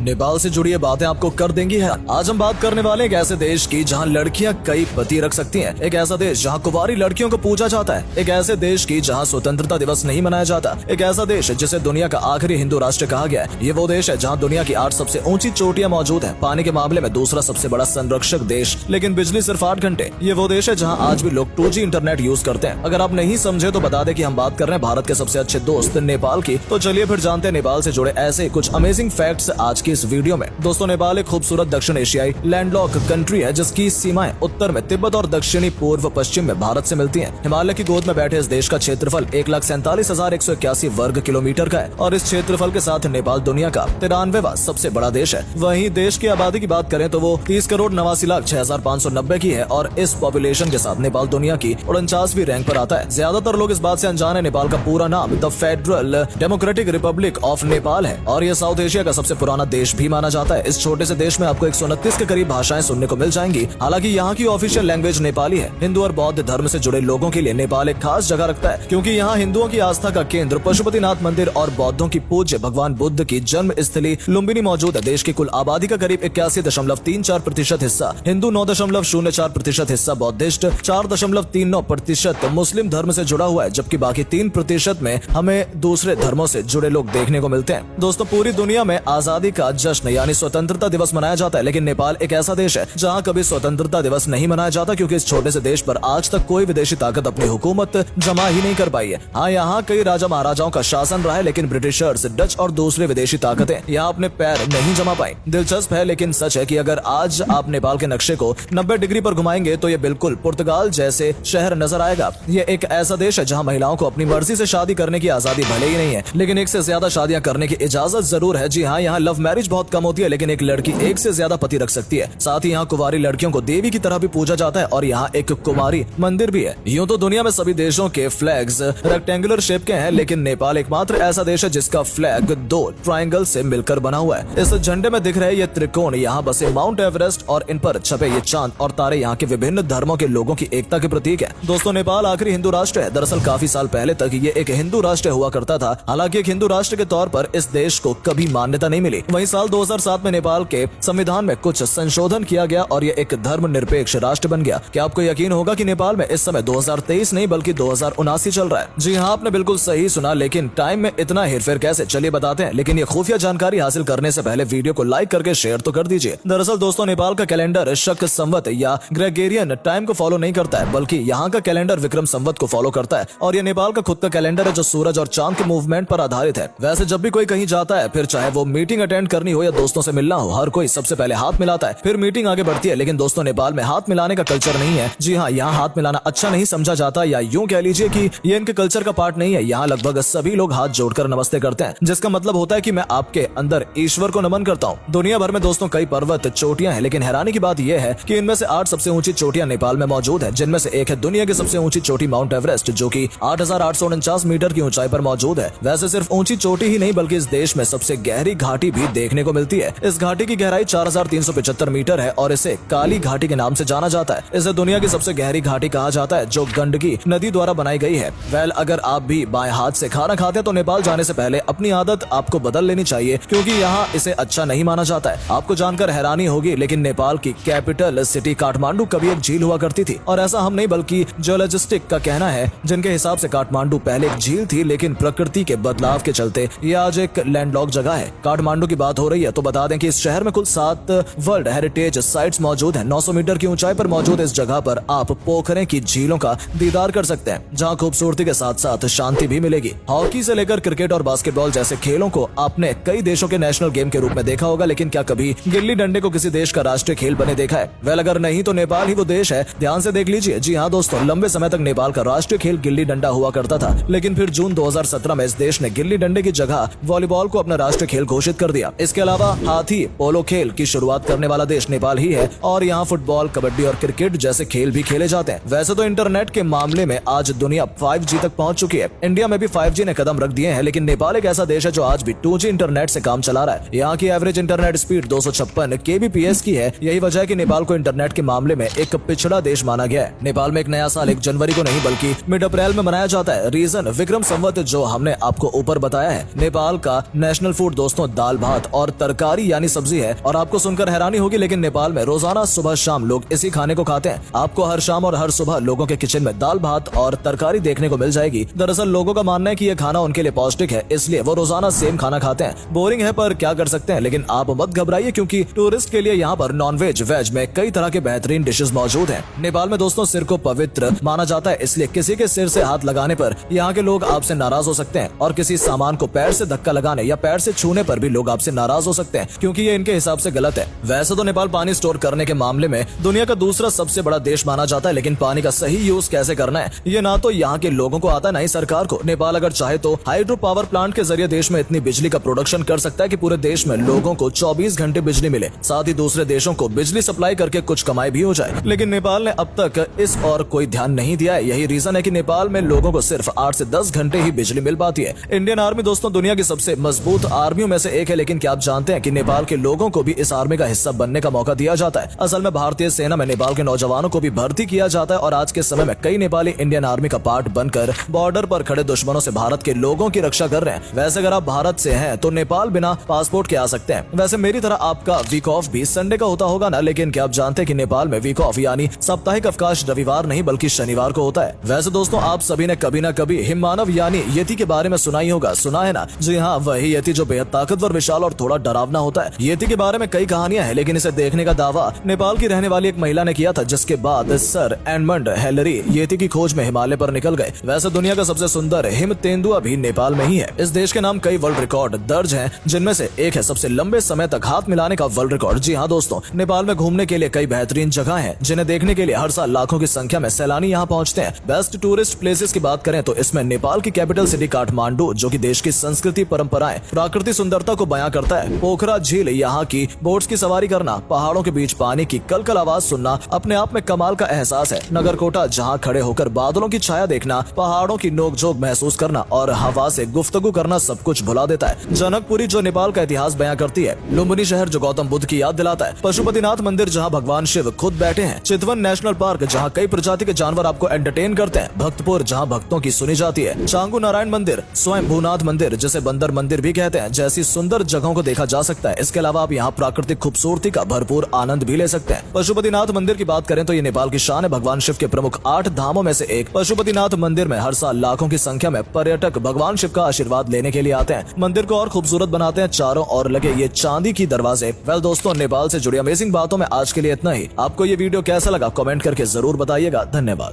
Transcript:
नेपाल से जुड़ी ये बातें आपको कर देंगी है। आज हम बात करने वाले एक ऐसे देश की जहां लड़कियां कई पति रख सकती हैं, एक ऐसा देश जहां कुंवारी लड़कियों को पूजा जाता है, एक ऐसे देश की जहां स्वतंत्रता दिवस नहीं मनाया जाता, एक ऐसा देश जिसे दुनिया का आखिरी हिंदू राष्ट्र कहा गया है। ये वो देश है जहाँ दुनिया की 8 सबसे ऊंची चोटियां मौजूद है, पानी के मामले में दूसरा सबसे बड़ा संरक्षक देश, लेकिन बिजली सिर्फ 8 घंटे। ये वो देश है जहाँ आज भी लोग 2G इंटरनेट यूज करते हैं। अगर आप नहीं समझे तो बता दें कि हम बात कर रहे हैं भारत के सबसे अच्छे दोस्त नेपाल की। तो चलिए फिर जानते हैं नेपाल से जुड़े ऐसे कुछ अमेजिंग फैक्ट्स आज की इस वीडियो में। दोस्तों, नेपाल एक खूबसूरत दक्षिण एशियाई लैंडलॉक कंट्री है जिसकी सीमाएं उत्तर में तिब्बत और दक्षिणी पूर्व पश्चिम में भारत से मिलती हैं। हिमालय की गोद में बैठे इस देश का क्षेत्रफल 1,47,181 वर्ग किलोमीटर का है और इस क्षेत्रफल के साथ नेपाल दुनिया का 93वां सबसे बड़ा देश है। वहीं देश की आबादी की बात करें तो वो 30,89,06,590 की है और इस पॉपुलेशन के साथ नेपाल दुनिया की 49वीं रैंक पर आता है। ज्यादातर लोग इस बात से अनजान है, नेपाल का पूरा नाम the federal democratic Republic of Nepal है और ये साउथ एशिया का सबसे पुराना देश भी माना जाता है। इस छोटे से देश में आपको 129 के करीब भाषाएं सुनने को मिल जाएंगी। हालांकि यहाँ की ऑफिशियल लैंग्वेज नेपाली है। हिंदू और बौद्ध धर्म से जुड़े लोगों के लिए नेपाल एक खास जगह रखता है क्योंकि यहाँ हिंदुओं की आस्था का केंद्र पशुपतिनाथ मंदिर और बौद्धों की पूज्य भगवान बुद्ध की जन्म स्थली लुम्बिनी मौजूद है। देश की कुल आबादी का करीब 81.34% हिस्सा हिंदू, 9.04% हिस्सा बौद्धिस्ट, 4.39% मुस्लिम धर्म से जुड़ा हुआ है, जबकि बाकी 3% में हमें दूसरे धर्मों से जुड़े लोग देखने को मिलते हैं। दोस्तों, पूरी दुनिया में आजादी का जश्न यानी स्वतंत्रता दिवस मनाया जाता है, लेकिन नेपाल एक ऐसा देश है जहाँ कभी स्वतंत्रता दिवस नहीं मनाया जाता क्योंकि इस छोटे से देश पर आज तक कोई विदेशी ताकत अपनी हुकूमत जमा ही नहीं कर पाई है। हाँ, यहाँ कई राजा महाराजाओं का शासन रहा है, लेकिन ब्रिटिशर्स, डच और दूसरे विदेशी ताकतें यहाँ अपने पैर नहीं जमा पाई। दिलचस्प है लेकिन सच है कि अगर आज आप नेपाल के नक्शे को 90 डिग्री पर घुमाएंगे तो ये बिल्कुल पुर्तगाल जैसे शहर नजर आएगा। ये एक ऐसा देश है जहाँ महिलाओं को अपनी मर्जी से शादी करने की आजादी भले ही नहीं है, लेकिन एक से ज्यादा शादियां करने की इजाजत जरूर है। जी हाँ, यहाँ लव मैरिज बहुत कम होती है, लेकिन एक लड़की एक से ज्यादा पति रख सकती है। साथ ही यहाँ कुंवारी लड़कियों को देवी की तरह भी पूजा जाता है और यहाँ एक कुमारी मंदिर भी है। यूँ तो दुनिया में सभी देशों के फ्लैग्स रेक्टेंगुलर शेप के हैं, लेकिन नेपाल एकमात्र ऐसा देश है जिसका फ्लैग 2 ट्रायंगल से मिलकर बना हुआ है। इस झंडे में दिख रहे ये त्रिकोण यहाँ बसे माउंट एवरेस्ट और इन पर छपे ये चांद और तारे यहाँ के विभिन्न धर्मों के लोगों की एकता के प्रतीक है। दोस्तों, नेपाल आखिरी हिंदू राष्ट्र है। दरअसल काफी साल पहले तक ये एक हिंदू राष्ट्र हुआ करता था। हालांकि एक हिंदू राष्ट्र के तौर पर इस देश को कभी मान्यता नहीं मिली। वहीं साल 2007 में नेपाल के संविधान में कुछ संशोधन किया गया और ये एक धर्मनिरपेक्ष राष्ट्र बन गया। क्या आपको यकीन होगा कि नेपाल में इस समय 2023 नहीं बल्कि 2079 चल रहा है? जी हाँ, आपने बिल्कुल सही सुना, लेकिन टाइम में इतना हेरफेर कैसे, चलिए बताते हैं। लेकिन ये खुफिया जानकारी हासिल करने से पहले वीडियो को लाइक करके शेयर तो कर दीजिए। दरअसल दोस्तों, नेपाल का कैलेंडर शक संवत या ग्रेगोरियन टाइम को फॉलो नहीं करता है, बल्कि यहाँ का कैलेंडर विक्रम संवत को फॉलो करता है और ये नेपाल का खुद का कैलेंडर है जो सूरज और चांद के मूवमेंट पर आधारित है। वैसे जब भी कोई कहीं जाता है, फिर चाहे वो मीटिंग अटेंड करनी हो या दोस्तों से मिलना हो, हर कोई सबसे पहले हाथ मिलाता है, फिर मीटिंग आगे बढ़ती है। लेकिन दोस्तों, नेपाल में हाथ मिलाने का कल्चर नहीं है। जी हाँ, यहाँ हाथ मिलाना अच्छा नहीं समझा जाता, या यूं कह लीजिए कि ये इनके कल्चर का पार्ट नहीं है। यहाँ लगभग सभी लोग हाथ जोड़कर नमस्ते करते हैं, जिसका मतलब होता है कि मैं आपके अंदर ईश्वर को नमन करता हूँ। दुनिया भर में दोस्तों कई पर्वत चोटियां हैं, लेकिन हैरानी की बात यह है कि इनमें से 8 सबसे ऊंची चोटियां नेपाल में मौजूद है, जिनमें से एक है दुनिया की सबसे ऊंची चोटी माउंट एवरेस्ट, जो कि 8,849 मीटर की ऊंचाई पर मौजूद है। वैसे सिर्फ ऊंची चोटी ही नहीं बल्कि इस देश में सबसे गहरी घाटी भी देखने को मिलती है। इस घाटी की गहराई 4,375 मीटर है और इसे काली घाटी के नाम से जाना जाता है। इसे दुनिया की सबसे गहरी घाटी कहा जाता है, जो गंडकी नदी द्वारा बनाई गई है। अगर आप भी बाएं हाथ से खाना खाते हैं तो नेपाल जाने से पहले अपनी आदत आपको बदल लेनी चाहिए, क्योंकि यहाँ इसे अच्छा नहीं माना जाता है। आपको जानकर हैरानी होगी, लेकिन नेपाल की कैपिटल सिटी काठमांडू कभी एक झील हुआ करती थी, और ऐसा हम नहीं बल्कि जियोलॉजिस्ट का कहना है, जिनके हिसाब से काठमांडू पहले एक झील थी, लेकिन प्रकृति के बदलाव के चलते ये आज एक लैंडलॉक जगह है। काठमांडू की बात हो रही है तो बता दें कि इस शहर में कुल 7 वर्ल्ड हेरिटेज साइट्स मौजूद है। 900 मीटर की ऊंचाई पर मौजूद इस जगह पर आप पोखरे की झीलों का दीदार कर सकते हैं, जहाँ खूबसूरती के साथ साथ शांति भी मिलेगी। हॉकी से लेकर क्रिकेट और बास्केटबॉल जैसे खेलों को आपने कई देशों के नेशनल गेम के रूप में देखा होगा, लेकिन क्या कभी गिल्ली डंडे को किसी देश का राष्ट्रीय खेल बने देखा है? अगर नहीं तो नेपाल ही वो देश है। ध्यान से देख लीजिए। जी हाँ दोस्तों, लंबे समय तक नेपाल का राष्ट्रीय खेल गिल्ली डंडा हुआ करता था, लेकिन फिर जून 2017 में इस देश ने गिल्ली डंडे की जगह वॉलीबॉल को अपना राष्ट्रीय खेल घोषित कर दिया। इसके अलावा हाथी पोलो खेल की शुरुआत करने वाला देश नेपाल ही है और यहाँ फुटबॉल, कबड्डी और क्रिकेट जैसे खेल भी खेले जाते हैं। वैसे तो इंटरनेट के मामले में आज दुनिया 5G तक पहुंच चुकी है। इंडिया में भी 5G ने कदम रख दिए हैं, लेकिन नेपाल एक ऐसा देश है जो आज भी 2G इंटरनेट से काम चला रहा है। यहाँ की एवरेज इंटरनेट स्पीड 256 kbps की है। यही वजह है कि नेपाल को इंटरनेट के मामले में एक पिछड़ा देश माना गया है। नेपाल में एक नया साल 1 जनवरी को नहीं बल्कि मिड अप्रैल में मनाया जाता है। रीजन विक्रम संवत जो हमने आपको ऊपर बताया है। नेपाल का नेशनल फूड दोस्तों दाल भात और तरकारी यानी सब्जी है। और आपको सुनकर हैरानी होगी लेकिन नेपाल में रोजाना सुबह शाम लोग इसी खाने को खाते हैं। आपको हर शाम और हर सुबह लोगों के किचन में दाल भात और तरकारी देखने को मिल जाएगी। दरअसल लोगों का मानना है कि यह खाना उनके लिए पौष्टिक है, इसलिए वो रोजाना सेम खाना खाते हैं। बोरिंग है पर क्या कर सकते हैं, लेकिन आप मत घबराइए क्योंकि टूरिस्ट के लिए यहाँ पर नॉन वेज वेज में कई तरह के बेहतरीन डिशेस मौजूद हैं। नेपाल में दोस्तों सिर को पवित्र माना जाता है, इसलिए किसी के सिर से हाथ लगाने पर यहाँ के लोग आपसे नाराज हो सकते हैं और किसी सामान को पैर से धक्का लगाने या पैर से छूने पर भी लोग आपसे नाराज हो सकते हैं क्योंकि ये इनके हिसाब से गलत है। वैसे तो नेपाल पानी स्टोर करने के मामले में दुनिया का दूसरा सबसे बड़ा देश माना जाता है, लेकिन पानी का सही यूज कैसे करना है ये ना तो यहाँ के लोगों को आता है ना ही सरकार को। नेपाल अगर चाहे तो हाइड्रो पावर प्लांट के जरिए देश में इतनी बिजली का प्रोडक्शन कर सकता है कि पूरे देश में लोगों को 24 घंटे बिजली मिले, साथ ही दूसरे देशों को बिजली सप्लाई करके कुछ कमाई भी हो जाए। लेकिन नेपाल ने अब तक इस और कोई ध्यान नहीं दिया है। यही रीजन है कि नेपाल में लोगों को सिर्फ 8 से 10 घंटे ही बिजली मिल पाती है। इंडियन आर्मी दोस्तों दुनिया की सबसे मजबूत आर्मियों में से एक है, लेकिन क्या आप जानते हैं कि नेपाल के लोगों को भी इस आर्मी का हिस्सा बनने का मौका दिया जाता है। असल में भारतीय सेना में नेपाल के नौजवानों को भी भर्ती किया जाता है और आज के समय में कई नेपाली इंडियन आर्मी का पार्ट बनकर बॉर्डर पर खड़े दुश्मनों से भारत के लोगों की रक्षा कर रहे हैं। वैसे अगर आप भारत से हैं तो नेपाल बिना पासपोर्ट के आ सकते हैं। वैसे मेरी तरह आपका वीक ऑफ भी संडे का होता होगा ना, लेकिन क्या आप जानते हैं कि नेपाल में वीक ऑफ यानी साप्ताहिक अवकाश रविवार नहीं बल्कि शनिवार को होता है। वैसे दोस्तों आप सभी ने कभी न कभी हिममानव यानी यति के बारे में सुना ही होगा, सुना है ना? जी हाँ, वही यति जो बेहद ताकतवर, विशाल और थोड़ा डरावना होता है। यति के बारे में कई कहानियां हैं, लेकिन इसे देखने का दावा नेपाल की रहने वाली एक महिला ने किया था, जिसके बाद सर एडमंड हेलरी यति की खोज में हिमालय पर निकल गए। वैसे दुनिया का सबसे सुंदर हिम तेंदुआ भी नेपाल में ही है। इस देश के नाम कई वर्ल्ड रिकॉर्ड दर्ज हैं, जिनमें से एक है सबसे लंबे समय तक हाथ मिलाने का वर्ल्ड रिकॉर्ड। जी हाँ दोस्तों, नेपाल में घूमने के लिए कई बेहतरीन जगह हैं, जिन्हें देखने के लिए हर साल लाखों की संख्या में सैलानी यहाँ पहुँचते हैं। बेस्ट टूरिस्ट प्लेसेस की बात करें तो इसमें नेपाल की कैपिटल सिटी काठमांडू, जो कि देश की संस्कृति, परंपराएं, प्राकृतिक सुंदरता को बयां करता है। पोखरा झील, यहाँ की बोट्स की सवारी करना, पहाड़ों के बीच पानी की कलकल आवाज सुनना अपने आप में कमाल का एहसास है। नगरकोटा, जहाँ खड़े होकर बादलों की छाया देखना, पहाड़ों की नोकझोंक महसूस करना और हवा से गुफ्तगू करना सब कुछ भुला देता है। जनकपुरी, जो नेपाल का इतिहास बयां करती है। लुम्बिनी शहर, जो गौतम बुद्ध की याद दिलाता है। पशुपतिनाथ मंदिर, जहाँ भगवान शिव खुद बैठे हैं। चितवन नेशनल पार्क, जहाँ कई प्रजाति के जानवर आपको एंटरटेन करते हैं। भक्तपुर, जहाँ भक्तों की सुनी जाती है। चांगू नारायण मंदिर, स्वयं भूनाथ मंदिर, जिसे बंदर मंदिर भी कहते हैं, जैसी सुंदर जगहों को देखा जा सकता है। इसके अलावा आप यहाँ प्राकृतिक खूबसूरती का भरपूर आनंद भी ले सकते हैं। पशुपतिनाथ मंदिर की बात करें तो ये नेपाल की शान है। भगवान शिव के प्रमुख 8 धामों में से एक पशुपतिनाथ मंदिर में हर साल लाखों की संख्या में पर्यटक भगवान शिव का आशीर्वाद लेने के लिए आते हैं। मंदिर को और खूबसूरत बनाते हैं चारों ओर लगे ये चांदी की दरवाजे। वेल दोस्तों, नेपाल से जुड़ी अमेजिंग बातों में आज के लिए इतना ही। आपको ये वीडियो कैसा लगा कमेंट करके जरूर बताइएगा। धन्यवाद।